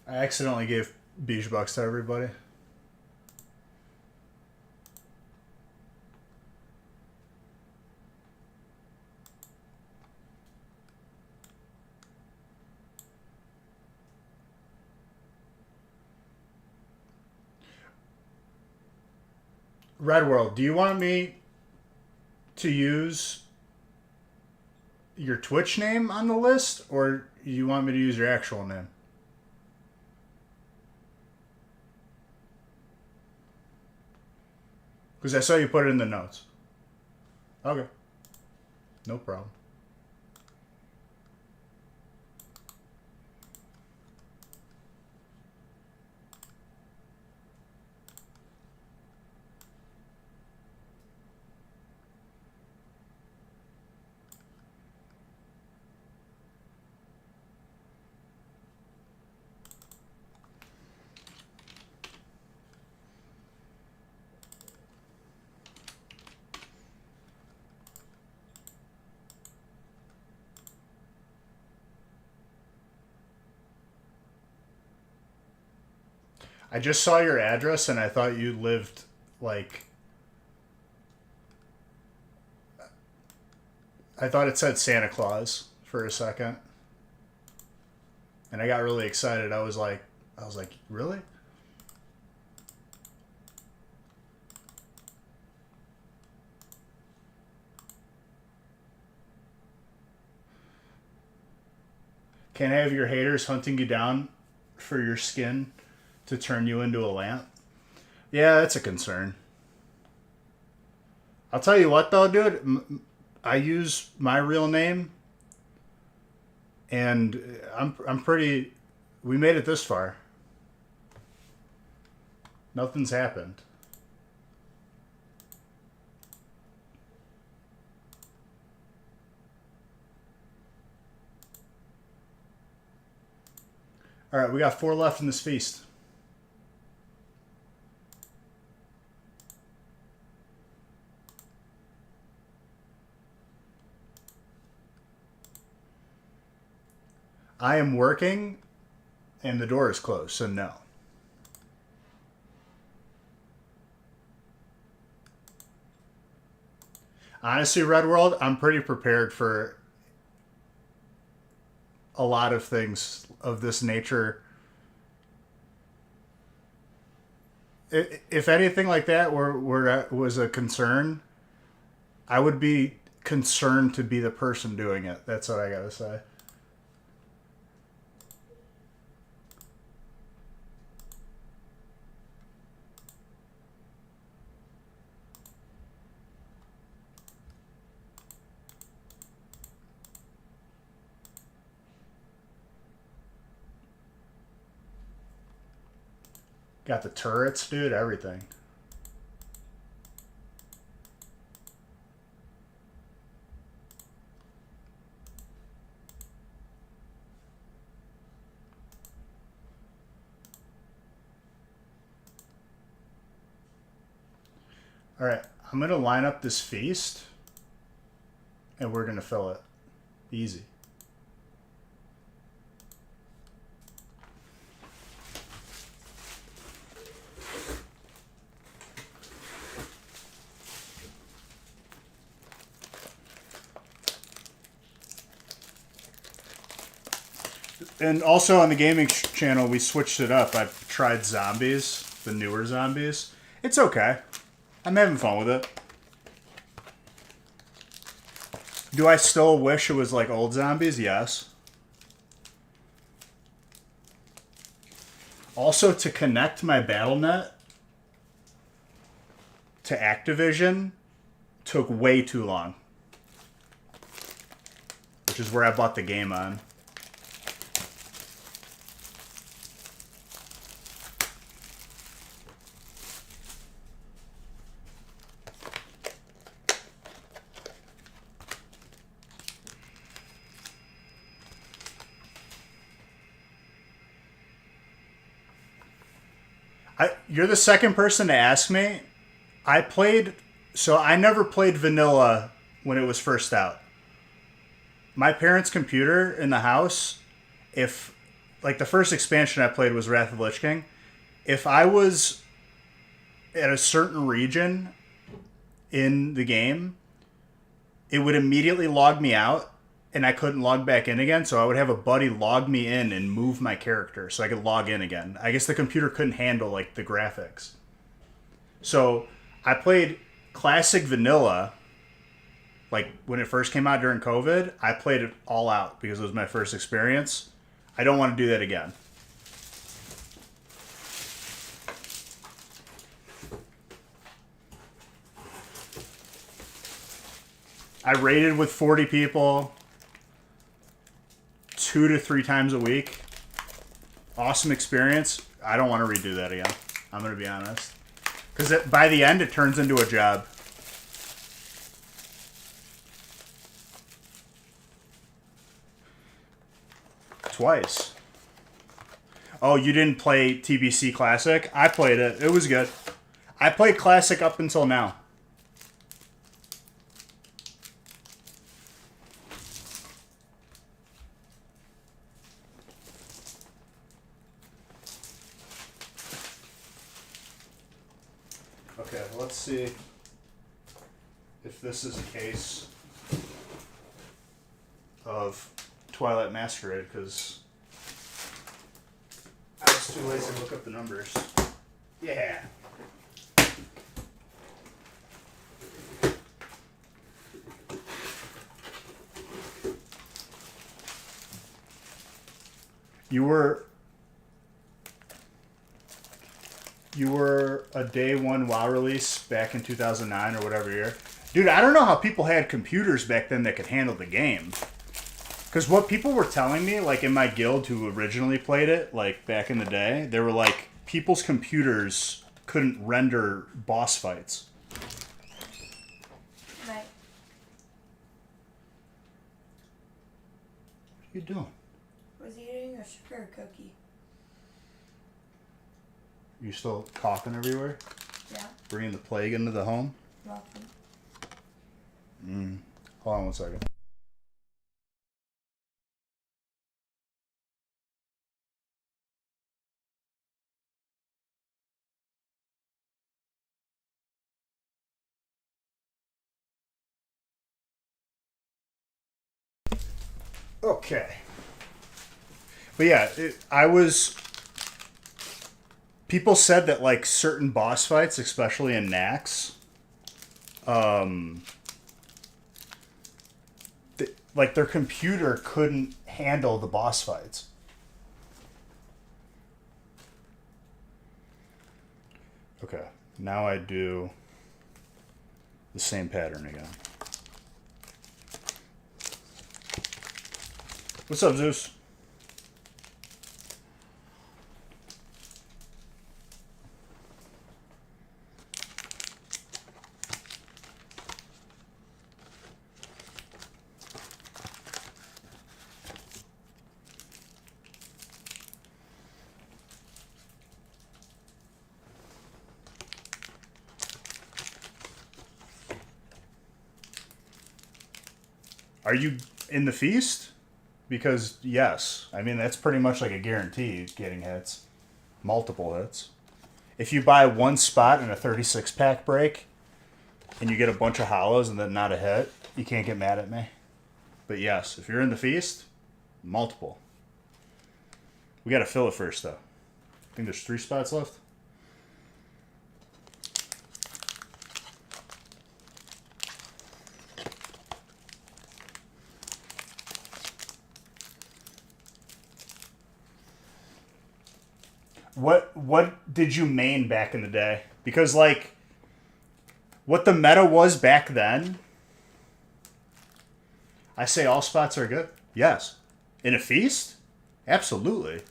I accidentally gave Beach Bucks to everybody. Red World, do you want me to use your Twitch name on the list, or you want me to use your actual name? Because I saw you put it in the notes. Okay. No problem. I just saw your address and I thought you lived like. I thought it said Santa Claus for a second. And I got really excited. I was like, really? Can't have your haters hunting you down for your skin to turn you into a lamp? Yeah, that's a concern. I'll tell you what though, dude. I use my real name, and I'm pretty. We made it this far. Nothing's happened. All right, we got 4 left in this feast. I am working, and the door is closed, so no. Honestly, Red World, I'm pretty prepared for a lot of things of this nature. If anything like that was a concern, I would be concerned to be the person doing it. That's what I gotta say. Got the turrets, dude, everything. All right, I'm going to line up this feast, and we're going to fill it. Easy. And also on the gaming channel, we switched it up. I've tried zombies, the newer zombies. It's okay. I'm having fun with it. Do I still wish it was like old zombies? Yes. Also, to connect my BattleNet to Activision took way too long. Which is where I bought the game on. You're the second person to ask me. I never played vanilla when it was first out. My parents' computer in the house, if like the first expansion I played was Wrath of Lich King. If I was at a certain region in the game, it would immediately log me out and I couldn't log back in again. So I would have a buddy log me in and move my character so I could log in again. I guess the computer couldn't handle like the graphics. So I played classic vanilla like when it first came out during COVID. I played it all out because it was my first experience. I don't want to do that again. I raided with 40 people 2 to 3 times a week. Awesome experience. I don't want to redo that again. I'm going to be honest. Because by the end, it turns into a job. Twice. Oh, you didn't play TBC Classic? I played it. It was good. I played Classic up until now. Okay, let's see if this is a case of Twilight Masquerade, because I was too lazy to look up the numbers. Yeah. You were a day one WoW release back in 2009 or whatever year. Dude, I don't know how people had computers back then that could handle the game. Because what people were telling me, like in my guild who originally played it, like back in the day, they were like, people's computers couldn't render boss fights. Right. What are you doing? Was eating a sugar cookie. You still coughing everywhere? Yeah. Bringing the plague into the home? Welcome. Hold on one second. Okay. But yeah, people said that like certain boss fights, especially in Nax, like their computer couldn't handle the boss fights. Okay, now I do the same pattern again. What's up, Zeus? Are you in the feast? Because, yes. I mean, that's pretty much like a guarantee getting hits. Multiple hits. If you buy one spot in a 36-pack break, and you get a bunch of hollows and then not a hit, you can't get mad at me. But yes, if you're in the feast, multiple. We gotta fill it first, though. I think there's 3 spots left. What did you main back in the day? Because like what the meta was back then, I say all spots are good. Yes. In a feast? Absolutely.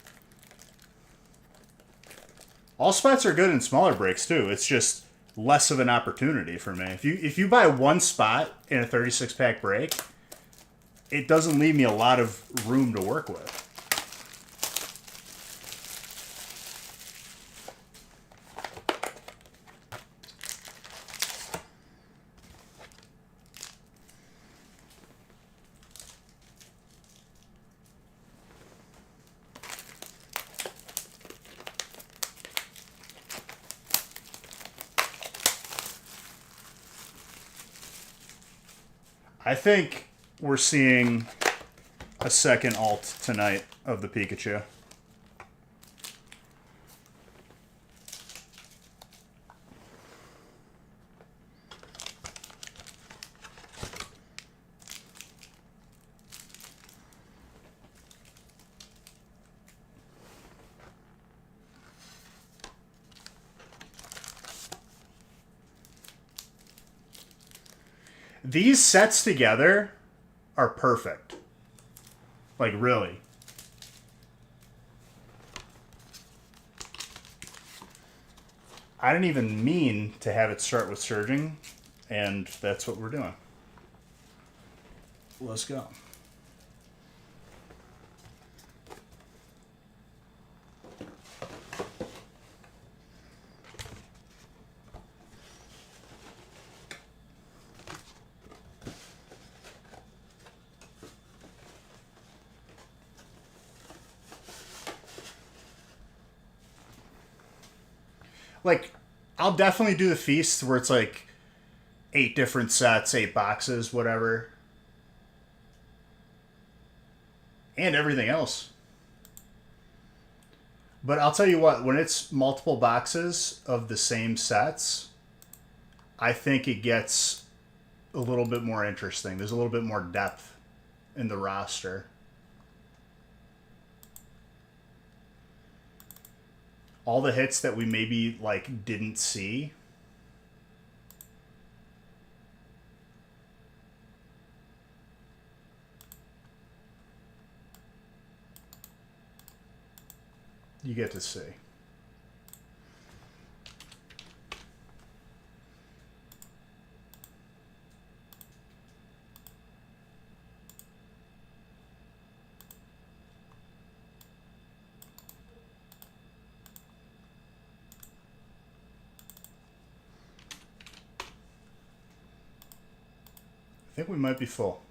All spots are good in smaller breaks too. It's just less of an opportunity for me. If you buy one spot in a 36-pack break, it doesn't leave me a lot of room to work with. I think we're seeing a second alt tonight of the Pikachu. These sets together are perfect. Like, really. I didn't even mean to have it start with surging, and that's what we're doing. Let's go. Like, I'll definitely do the feast where it's like 8 different sets, 8 boxes, whatever. And everything else. But I'll tell you what, when it's multiple boxes of the same sets, I think it gets a little bit more interesting. There's a little bit more depth in the roster. All the hits that we maybe like didn't see. You get to see. I think we might be full.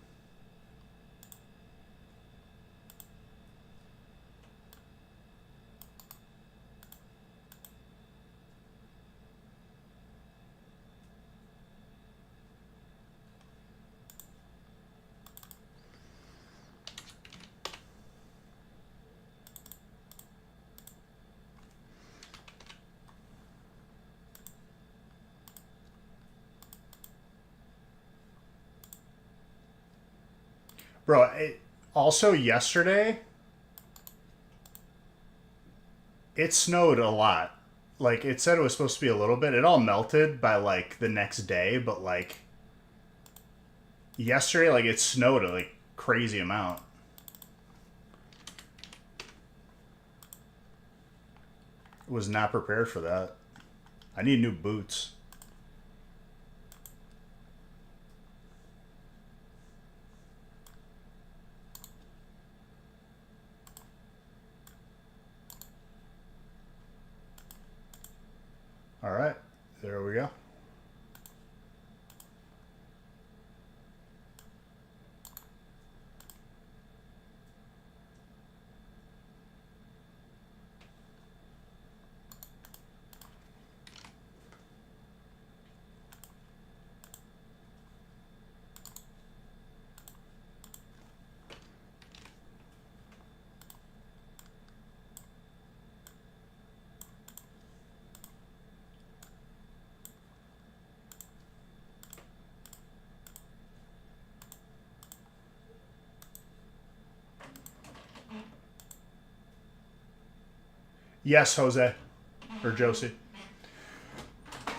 Bro, also yesterday, it snowed a lot. Like, it said it was supposed to be a little bit. It all melted by, like, the next day, but, like, yesterday, like, it snowed a, like, crazy amount. Was not prepared for that. I need new boots. All right, there we go. Yes, Jose. Or Josie.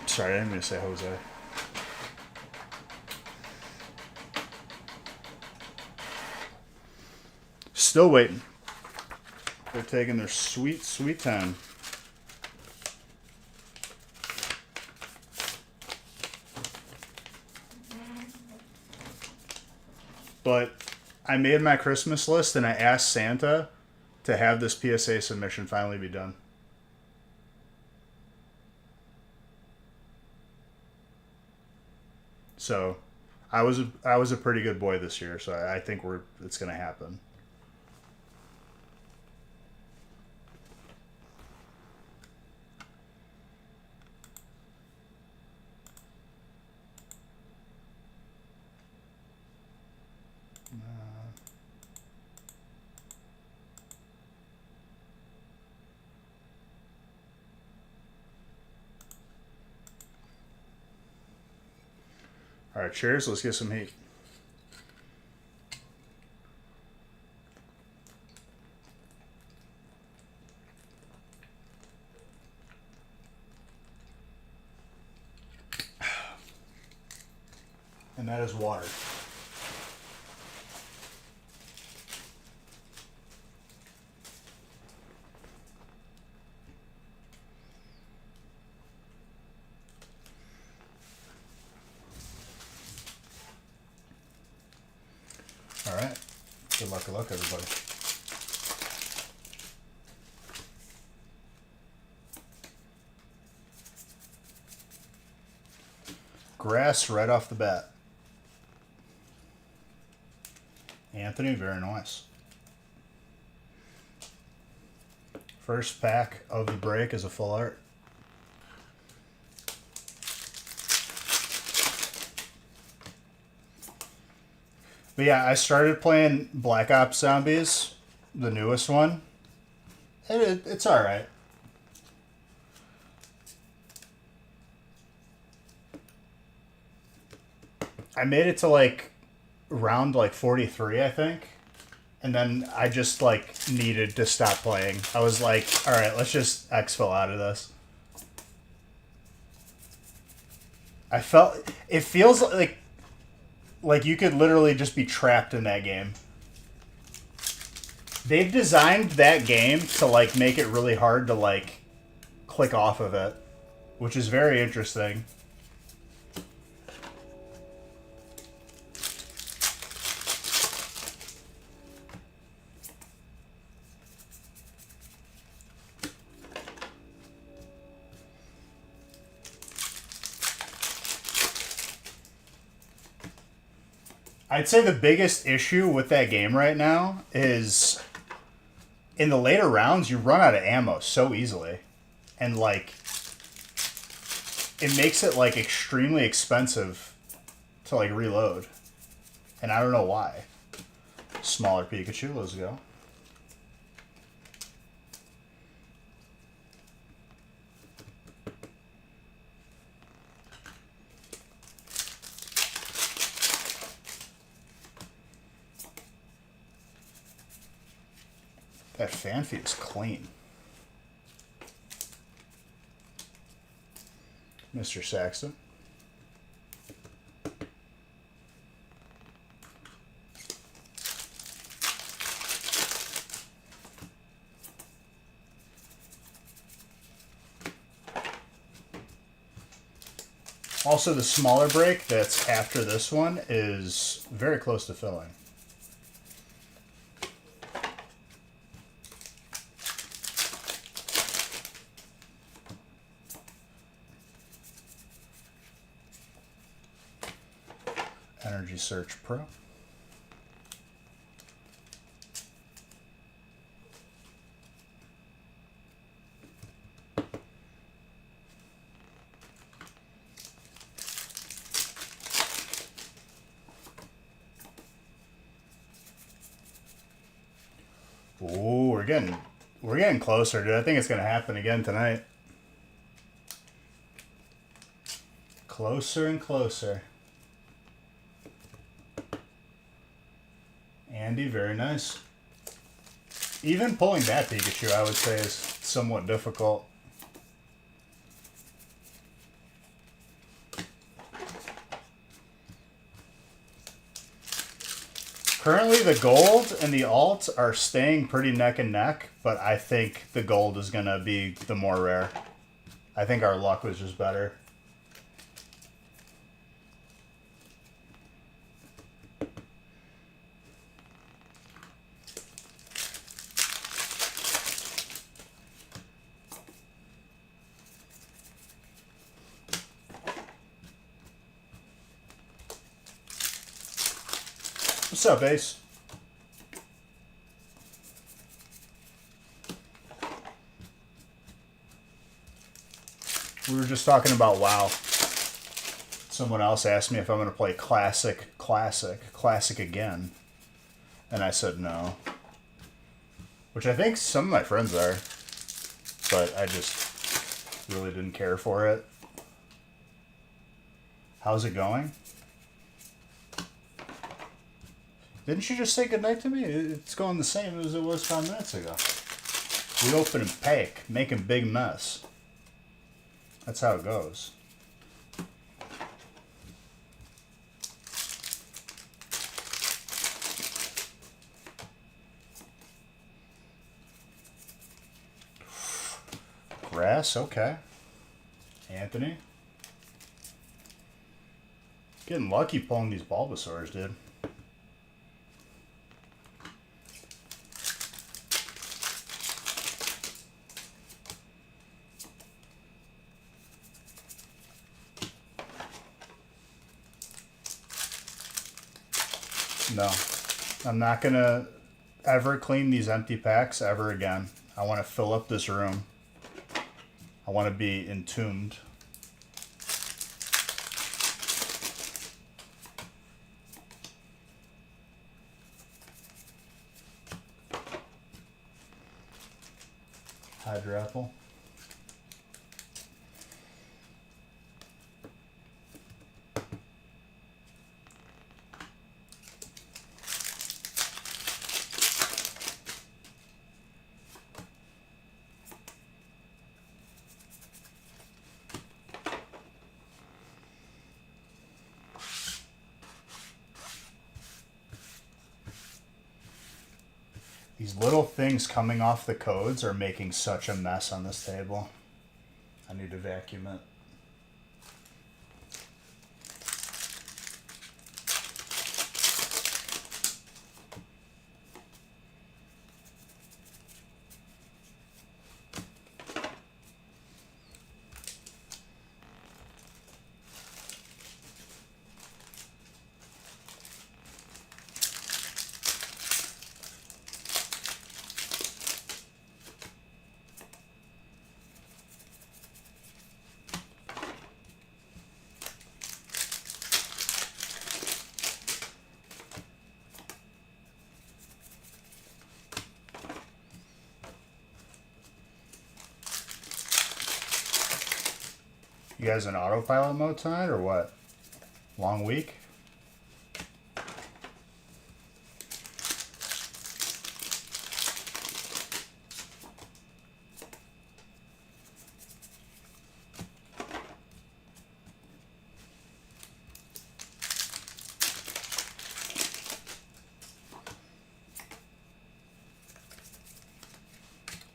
Sorry, I didn't mean to say Jose. Still waiting. They're taking their sweet, sweet time. But I made my Christmas list and I asked Santa to have this PSA submission finally be done. So I was a pretty good boy this year, so I think it's gonna happen. Alright, cheers. Let's get some heat. And that is water. All right. Good luck, everybody. Grass right off the bat. Anthony, very nice. First pack of the break is a full art. But yeah, I started playing Black Ops Zombies, the newest one. It's alright. I made it to like round like 43, I think. And then I just like needed to stop playing. I was like, alright, let's just exfil out of this. It feels like you could literally just be trapped in that game. They've designed that game to like make it really hard to like click off of it, which is very interesting. I'd say the biggest issue with that game right now is in the later rounds, you run out of ammo so easily. And, like, it makes it, like, extremely expensive to, like, reload. And I don't know why. Smaller Pikachu, let's go. That fan feed is clean. Mr. Saxton. Also, the smaller break that's after this one is very close to filling. Energy Search Pro. Ooh, we're getting closer, dude. I think it's gonna happen again tonight. Closer and closer. Andy, very nice. Even pulling that Pikachu, I would say, is somewhat difficult. Currently, the gold and the alt are staying pretty neck and neck, but I think the gold is going to be the more rare. I think our luck was just better. What's up, Ace? We were just talking about WoW. Someone else asked me if I'm going to play Classic again. And I said no. Which I think some of my friends are. But I just really didn't care for it. How's it going? Didn't you just say goodnight to me? It's going the same as it was 5 minutes ago. We open and peck, making big mess. That's how it goes. Grass, okay. Anthony. Getting lucky pulling these Bulbasaurs, dude. No. I'm not gonna ever clean these empty packs ever again. I want to fill up this room. I want to be entombed. Hydra Apple. These little things coming off the codes are making such a mess on this table. I need to vacuum it. You guys in autopilot mode tonight or what? Long week?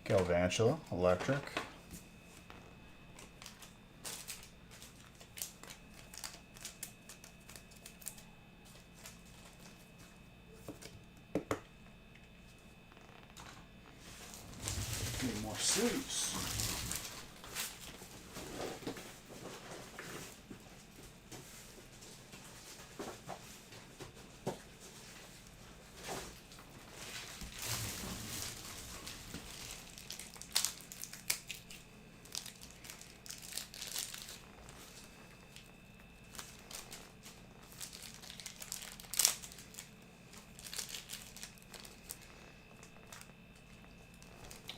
Galvantula, electric. Need more sleeves.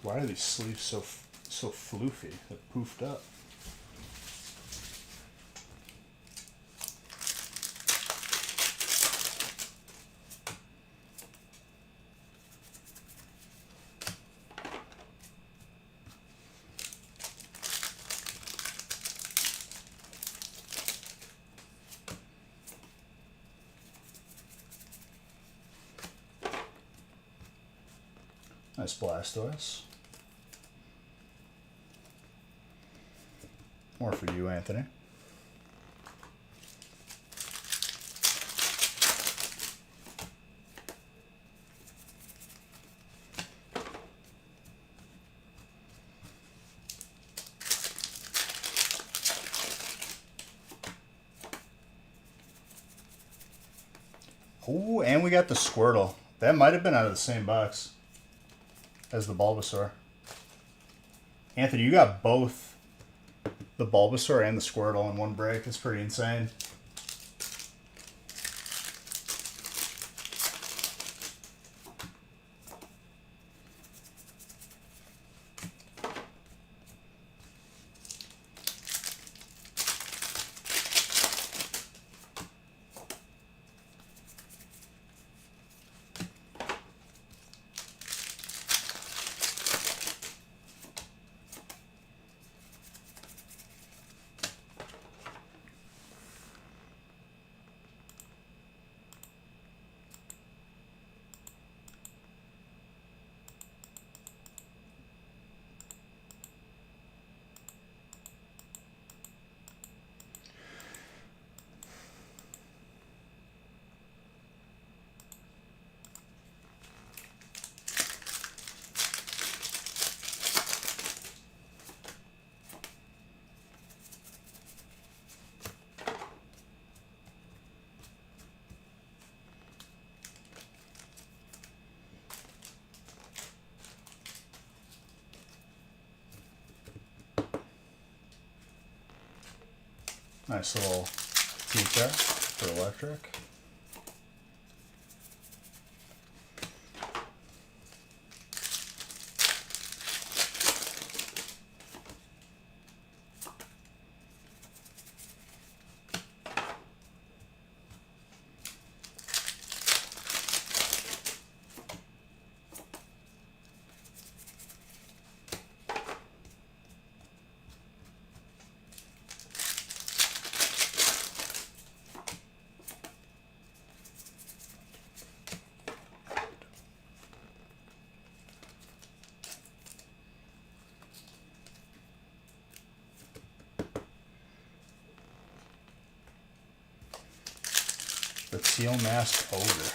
Why are these sleeves so floofy? They're poofed up. Nice Blastoise. More for you, Anthony. Oh, and we got the Squirtle. That might have been out of the same box as the Bulbasaur. Anthony, you got both the Bulbasaur and the Squirtle in one break. It's pretty insane. Nice little Tika for electric. The Seal Mask Ogre.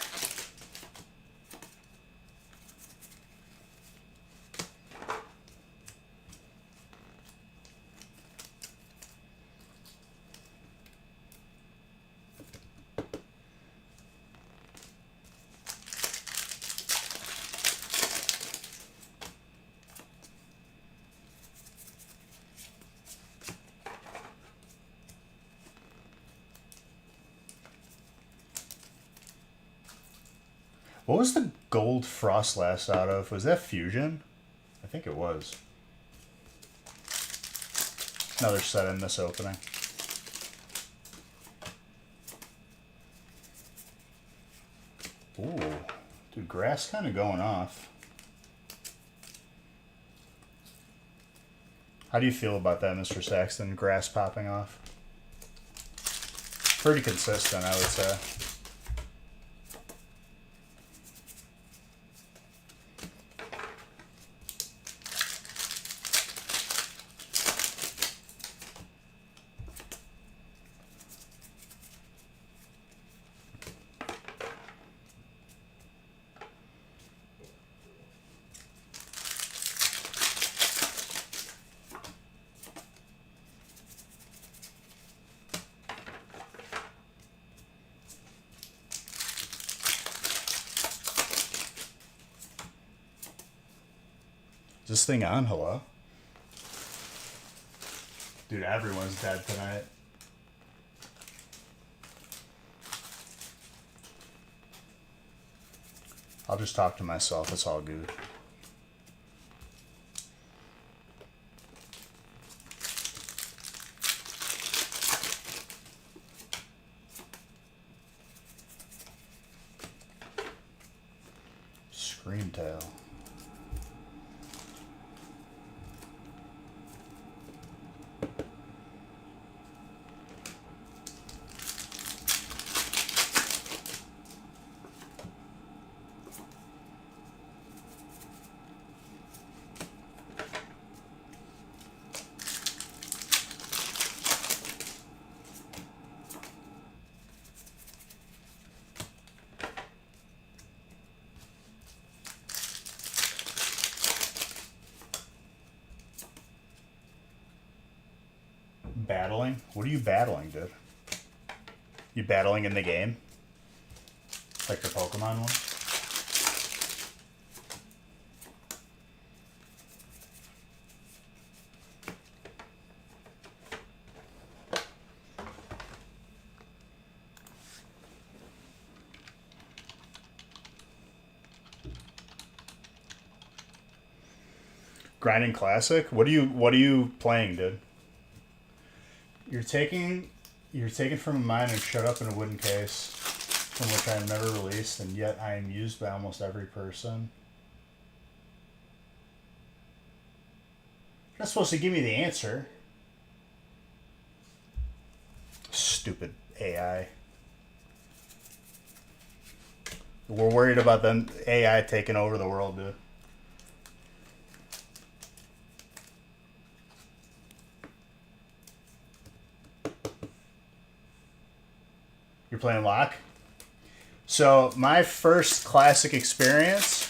What was the gold Frostlass out of? Was that Fusion? I think it was. Another set in this opening. Ooh. Dude, grass kind of going off. How do you feel about that, Mr. Saxton? Grass popping off? Pretty consistent, I would say. Is this thing on? Hello? Dude, everyone's dead tonight. I'll just talk to myself. It's all good. Screamtail. Battling? What are you battling, dude? You battling in the game? Like the Pokemon one? Grinding Classic? What are you playing, dude? You're taking from a mine and shut up in a wooden case, from which I am never released, and yet I am used by almost every person. You're not supposed to give me the answer. Stupid AI. We're worried about the AI taking over the world, dude. You're playing Lock? So, my first Classic experience,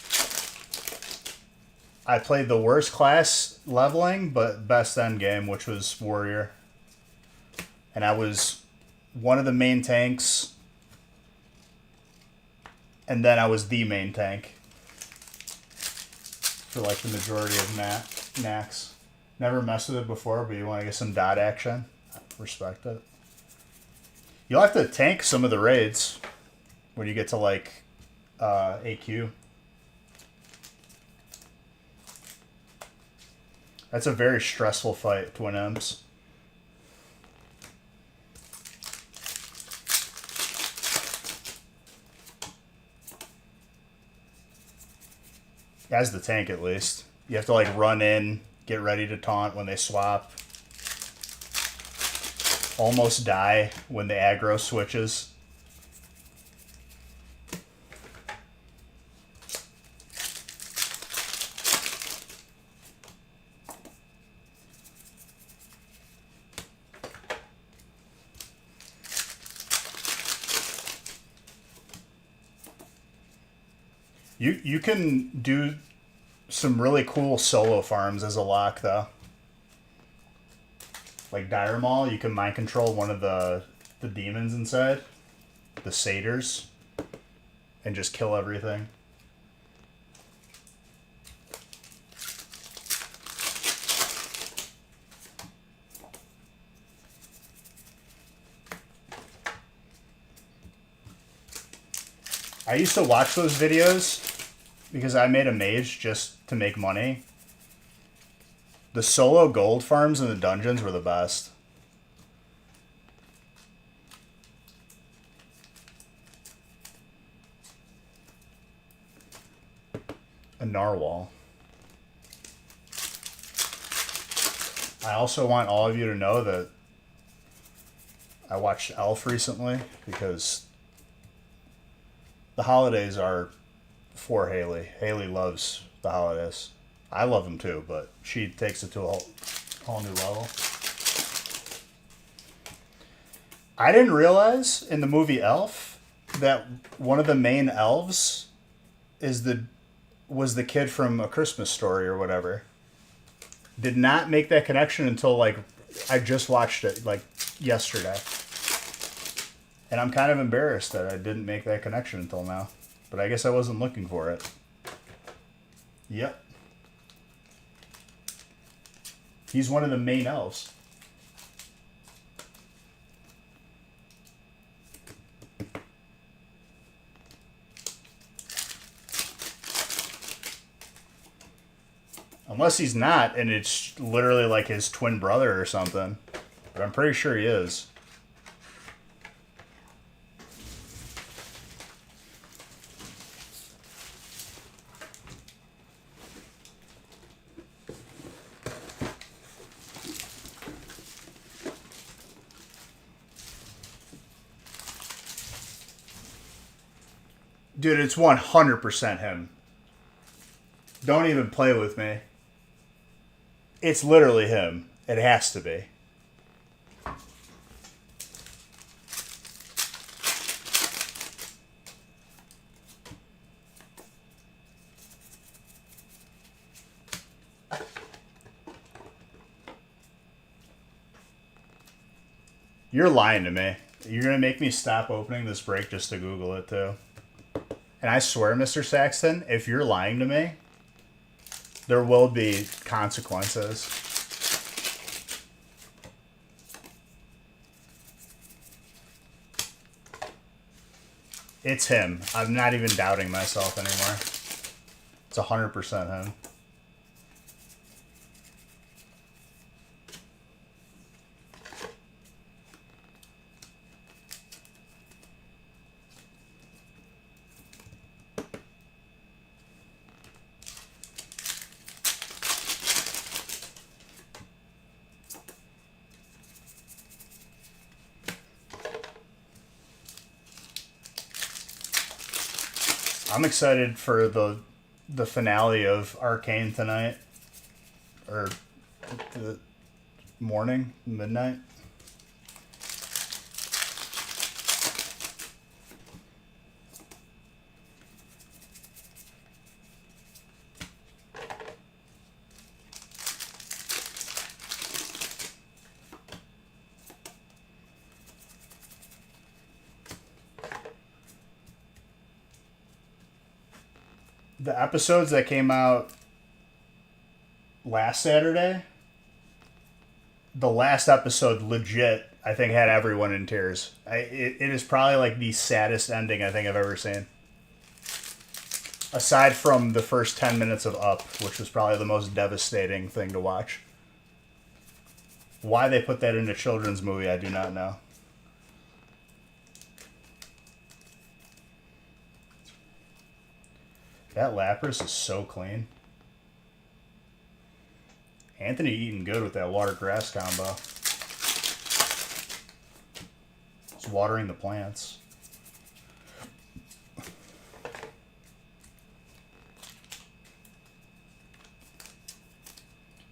I played the worst class leveling, but best end game, which was Warrior. And I was one of the main tanks, and then I was the main tank for like the majority of Nax. Never messed with it before, but you want to get some dot action? Respect it. You'll have to tank some of the raids when you get to like AQ. That's a very stressful fight, Twin M's. As the tank, at least. You have to like run in, get ready to taunt when they swap. Almost die when the aggro switches. You can do some really cool solo farms as a lock, though. Like Dire Maul, you can mind control one of the demons inside, the satyrs, and just kill everything. I used to watch those videos because I made a mage just to make money. The solo gold farms in the dungeons were the best. A narwhal. I also want all of you to know that I watched Elf recently because the holidays are for Haley. Haley loves the holidays. I love them too, but she takes it to a whole new level. I didn't realize in the movie Elf that one of the main elves was the kid from A Christmas Story or whatever. Did not make that connection until like I just watched it like yesterday. And I'm kind of embarrassed that I didn't make that connection until now. But I guess I wasn't looking for it. Yep. He's one of the main elves. Unless he's not, and it's literally like his twin brother or something. But I'm pretty sure he is. Dude, it's 100% him. Don't even play with me. It's literally him. It has to be. You're lying to me. You're going to make me stop opening this break just to Google it, too. And I swear, Mr. Saxton, if you're lying to me, there will be consequences. It's him. I'm not even doubting myself anymore. It's 100% him. I'm excited for the finale of Arcane tonight. Or the morning, midnight. The episodes that came out last Saturday, the last episode legit I think had everyone in tears. It is probably like the saddest ending I think I've ever seen. Aside from the first 10 minutes of Up, which was probably the most devastating thing to watch. Why they put that in a children's movie, I do not know. That Lapras is so clean. Anthony eating good with that water grass combo. He's watering the plants.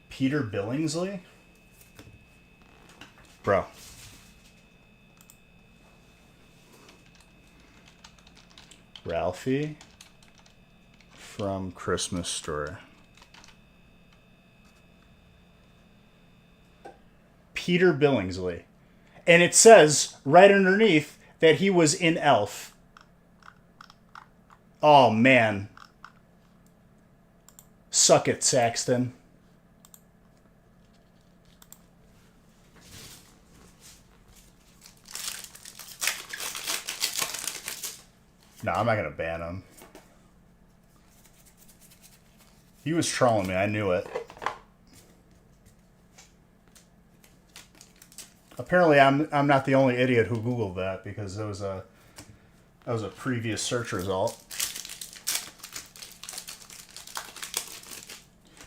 Peter Billingsley? Bro. Ralphie from Christmas Story. Peter Billingsley. And it says right underneath that he was in Elf. Oh, man. Suck it, Saxton. No, I'm not going to ban him. He was trolling me. I knew it. Apparently, I'm not the only idiot who Googled that because that was a previous search result.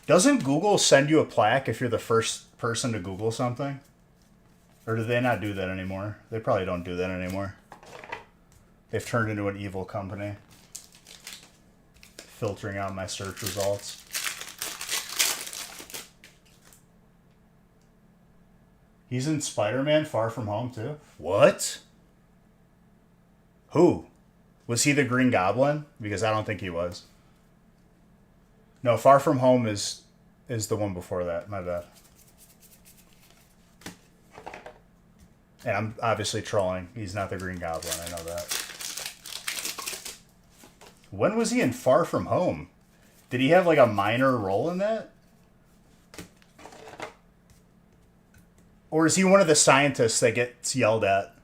Doesn't Google send you a plaque if you're the first person to Google something? Or do they not do that anymore? They probably don't do that anymore. They've turned into an evil company. Filtering out my search results. He's in Spider-Man Far From Home too? What? Who? Was he the Green Goblin? Because I don't think he was. No, Far From Home is the one before that. My bad. And I'm obviously trolling. He's not the Green Goblin. I know that. When was he in Far From Home? Did he have like a minor role in that? Or is he one of the scientists that gets yelled at?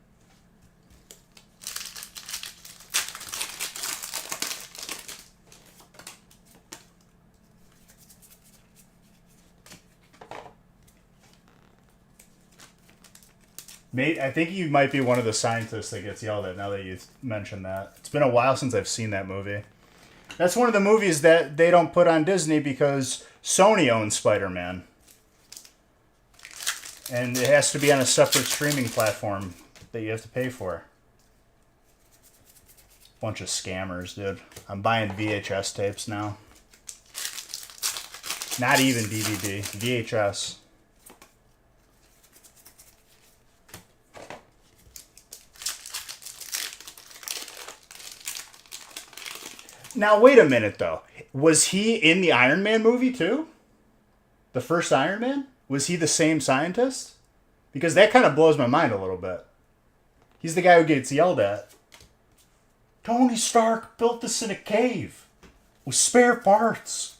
I think you might be one of the scientists that gets yelled at now that you mentioned that. It's been a while since I've seen that movie. That's one of the movies that they don't put on Disney because Sony owns Spider-Man. And it has to be on a separate streaming platform that you have to pay for. Bunch of scammers, dude. I'm buying VHS tapes now. Not even DVD. VHS. Now, wait a minute, though. Was he in the Iron Man movie, too? The first Iron Man? Was he the same scientist? Because that kind of blows my mind a little bit. He's the guy who gets yelled at. Tony Stark built this in a cave with spare parts.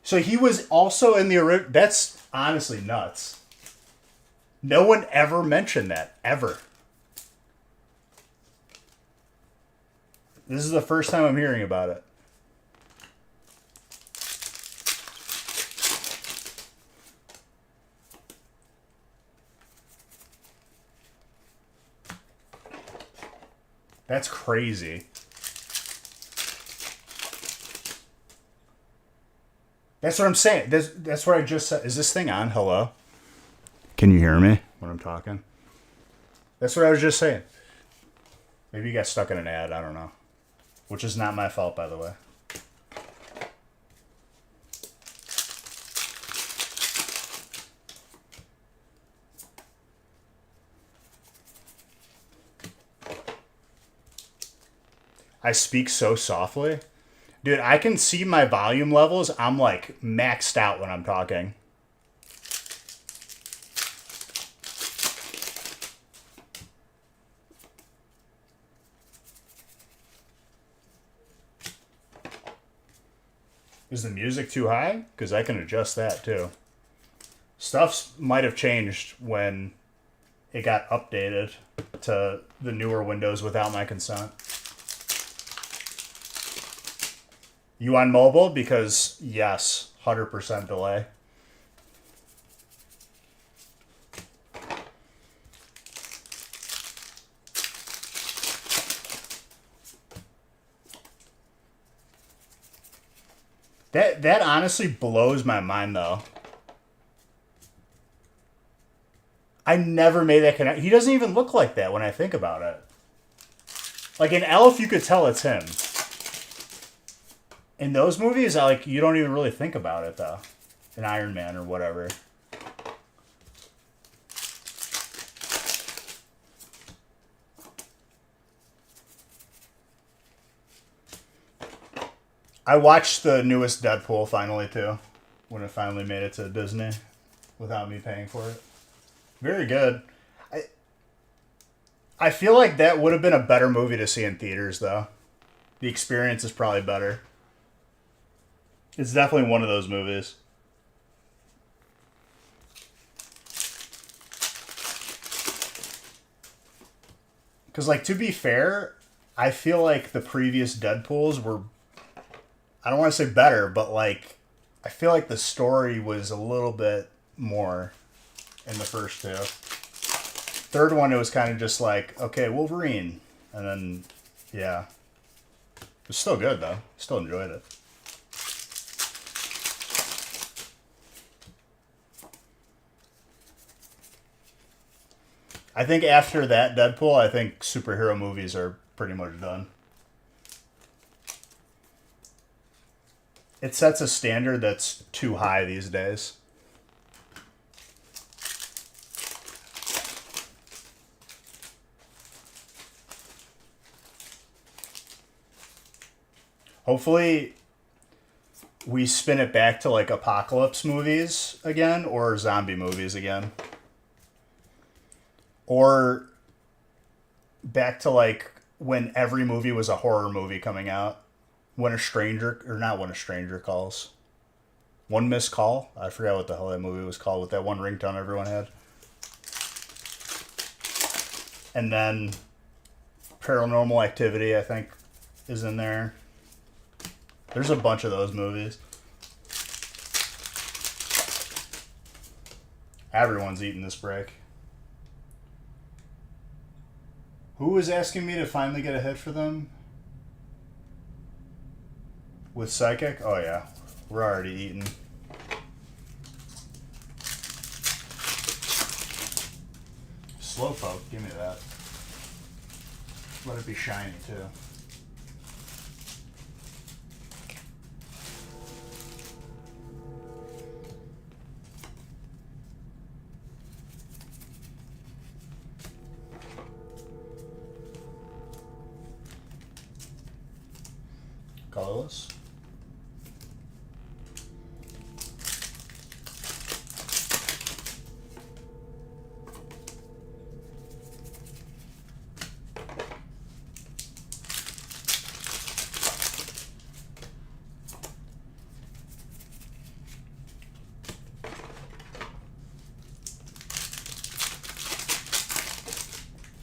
So he was also in the original. That's honestly nuts. No one ever mentioned that, ever. This is the first time I'm hearing about it. That's crazy. That's what I'm saying. That's what I just said. Is this thing on? Hello? Can you hear me when I'm talking? That's what I was just saying. Maybe you got stuck in an ad. I don't know. Which is not my fault, by the way. I speak so softly. Dude, I can see my volume levels. I'm like maxed out when I'm talking. Is the music too high? Because I can adjust that too. Stuff might have changed when it got updated to the newer Windows without my consent. You on mobile? Because yes, 100% delay. That honestly blows my mind though. I never made that connection. He doesn't even look like that when I think about it. Like in Elf, you could tell it's him. In those movies, you don't even really think about it though. In Iron Man or whatever. I watched the newest Deadpool finally too, when it finally made it to Disney, without me paying for it. Very good. I feel like that would have been a better movie to see in theaters though. The experience is probably better. It's definitely one of those movies. Because, to be fair, I feel like the previous Deadpools were, I don't want to say better, but, I feel like the story was a little bit more in the first two. Third one, it was kind of just okay, Wolverine. And then, yeah. It was still good, though. Still enjoyed it. I think after that Deadpool, I think superhero movies are pretty much done. It sets a standard that's too high these days. Hopefully, we spin it back to apocalypse movies again or zombie movies again. Or back to when every movie was a horror movie coming out. When a Stranger, or not When a Stranger Calls. One Missed Call? I forgot what the hell that movie was called with that one ringtone everyone had. And then Paranormal Activity, I think, is in there. There's a bunch of those movies. Everyone's eating this break. Who was asking me to finally get a hit for them? With Psychic? Oh yeah, we're already eating. Slowpoke, give me that. Let it be shiny too. Colorless.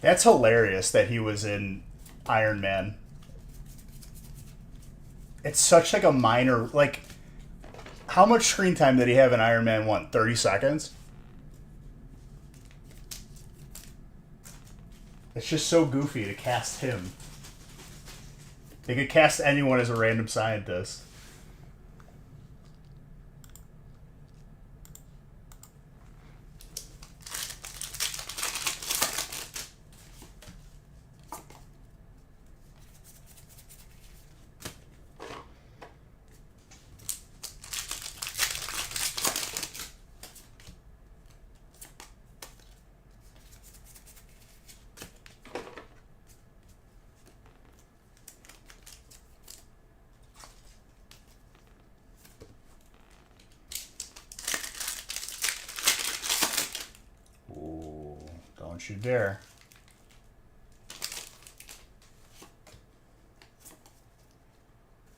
That's hilarious that he was in Iron Man. It's such a minor, how much screen time did he have in Iron Man 1? 30 seconds? It's just so goofy to cast him. They could cast anyone as a random scientist. Don't you dare.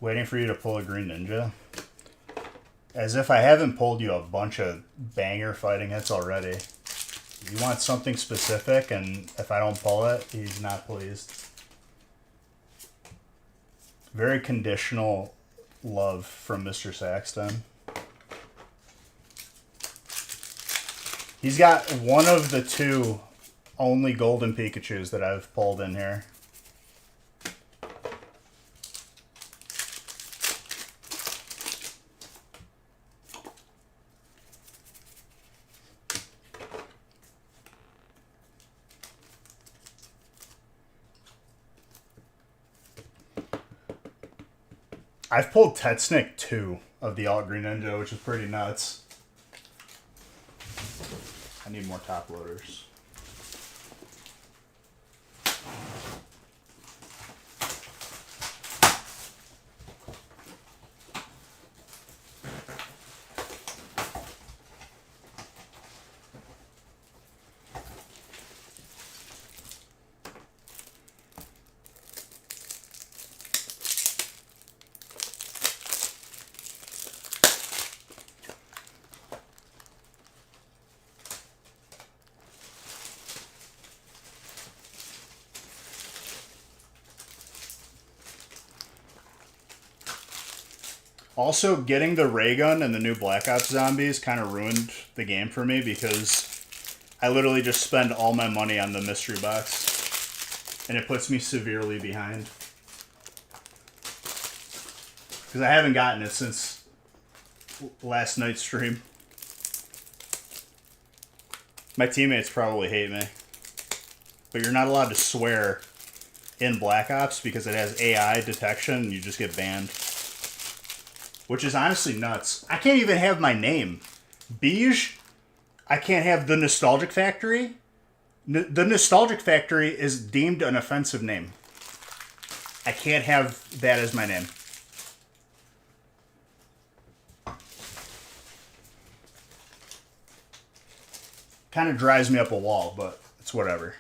Waiting for you to pull a Green Ninja. As if I haven't pulled you a bunch of banger fighting hits already. You want something specific, and if I don't pull it, he's not pleased. Very conditional love from Mr. Saxton. He's got one of the two only golden Pikachus that I've pulled in here. I've pulled Tetsnick 2 of the Alt Green Ninja, which is pretty nuts. I need more top loaders. Also, getting the ray gun and the new Black Ops zombies kind of ruined the game for me because I literally just spend all my money on the mystery box, and it puts me severely behind. Because I haven't gotten it since last night's stream. My teammates probably hate me. But you're not allowed to swear in Black Ops because it has AI detection and you just get banned. Which is honestly nuts. I can't even have my name. Beige, I can't have the Nostalgic Factory. The Nostalgic Factory is deemed an offensive name. I can't have that as my name. Kind of drives me up a wall, but it's whatever.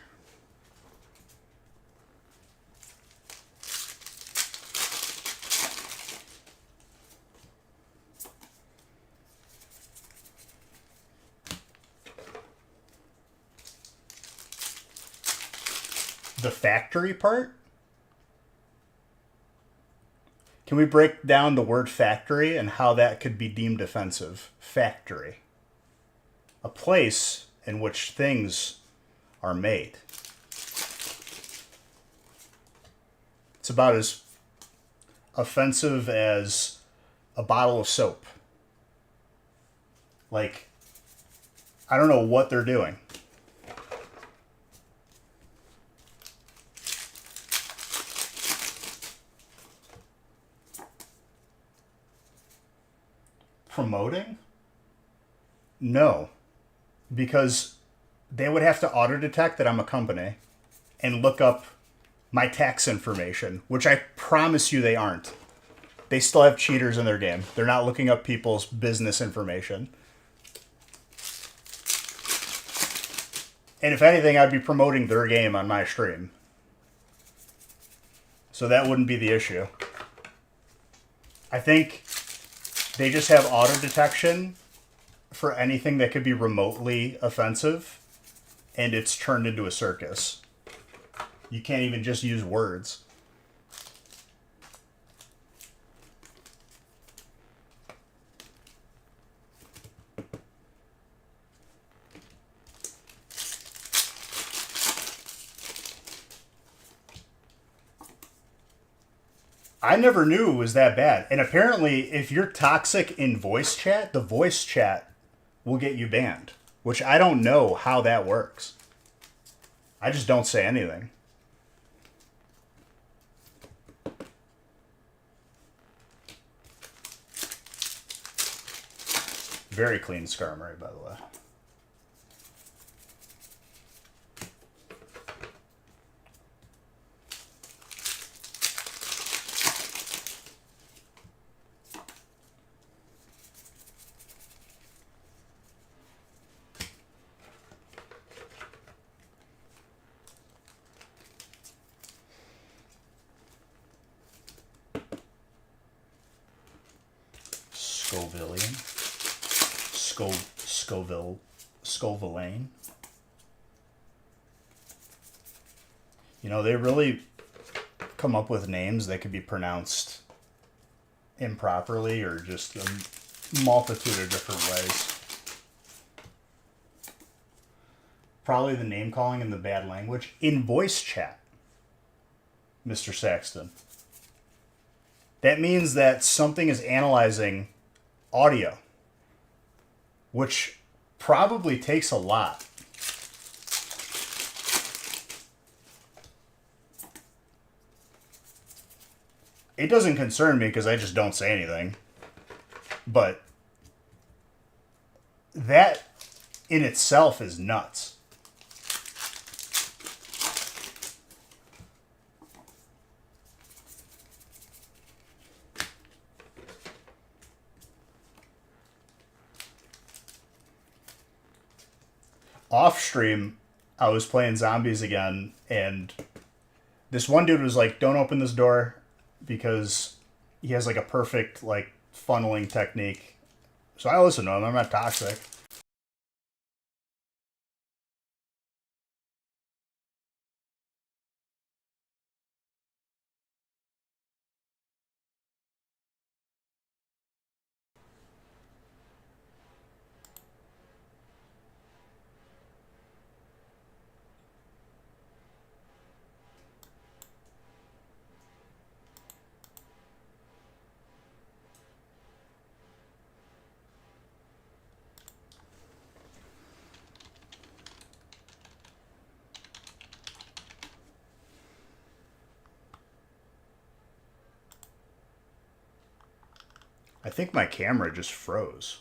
The factory part? Can we break down the word factory and how that could be deemed offensive? Factory. A place in which things are made. It's about as offensive as a bottle of soap. Like, I don't know what they're doing. Promoting? No. Because they would have to auto-detect that I'm a company and look up my tax information, which I promise you they aren't. They still have cheaters in their game. They're not looking up people's business information. And if anything, I'd be promoting their game on my stream. So that wouldn't be the issue. I think they just have auto detection for anything that could be remotely offensive, and it's turned into a circus. You can't even just use words. I never knew it was that bad. And apparently, if you're toxic in voice chat, the voice chat will get you banned. Which I don't know how that works. I just don't say anything. Very clean Skarmory, by the way. Scovillian. Scovilane. You know, they really come up with names that could be pronounced improperly or just a multitude of different ways. Probably the name calling and the bad language in voice chat, Mr. Saxton. That means that something is analyzing audio, which probably takes a lot. It doesn't concern me because I just don't say anything. But that in itself is nuts. Off stream, I was playing zombies again, and this one dude was like, "Don't open this door," because he has like a perfect like funneling technique. So I listen to him. I'm not toxic. I think my camera just froze.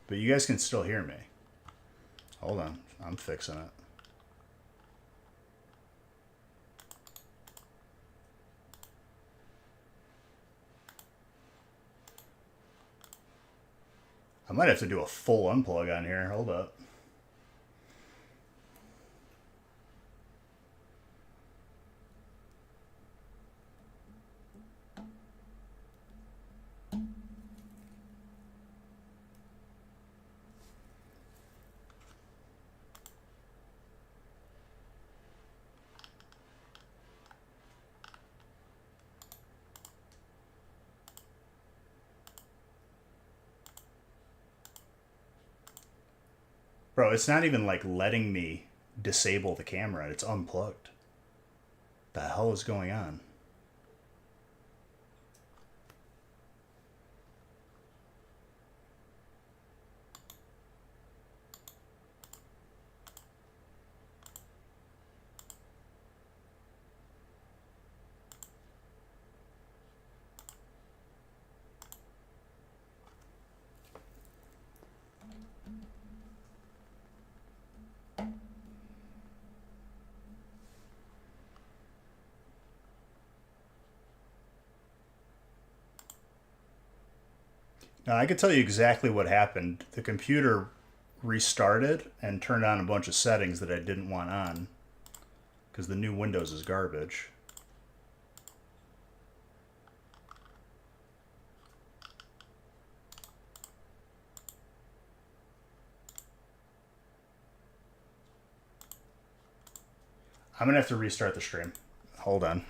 But you guys can still hear me. Hold on. I'm fixing it. I might have to do a full unplug on here. Hold up. Bro, it's not even like letting me disable the camera. It's unplugged. The hell is going on? Now, I could tell you exactly what happened. The computer restarted and turned on a bunch of settings that I didn't want on because the new Windows is garbage. I'm going to have to restart the stream. Hold on.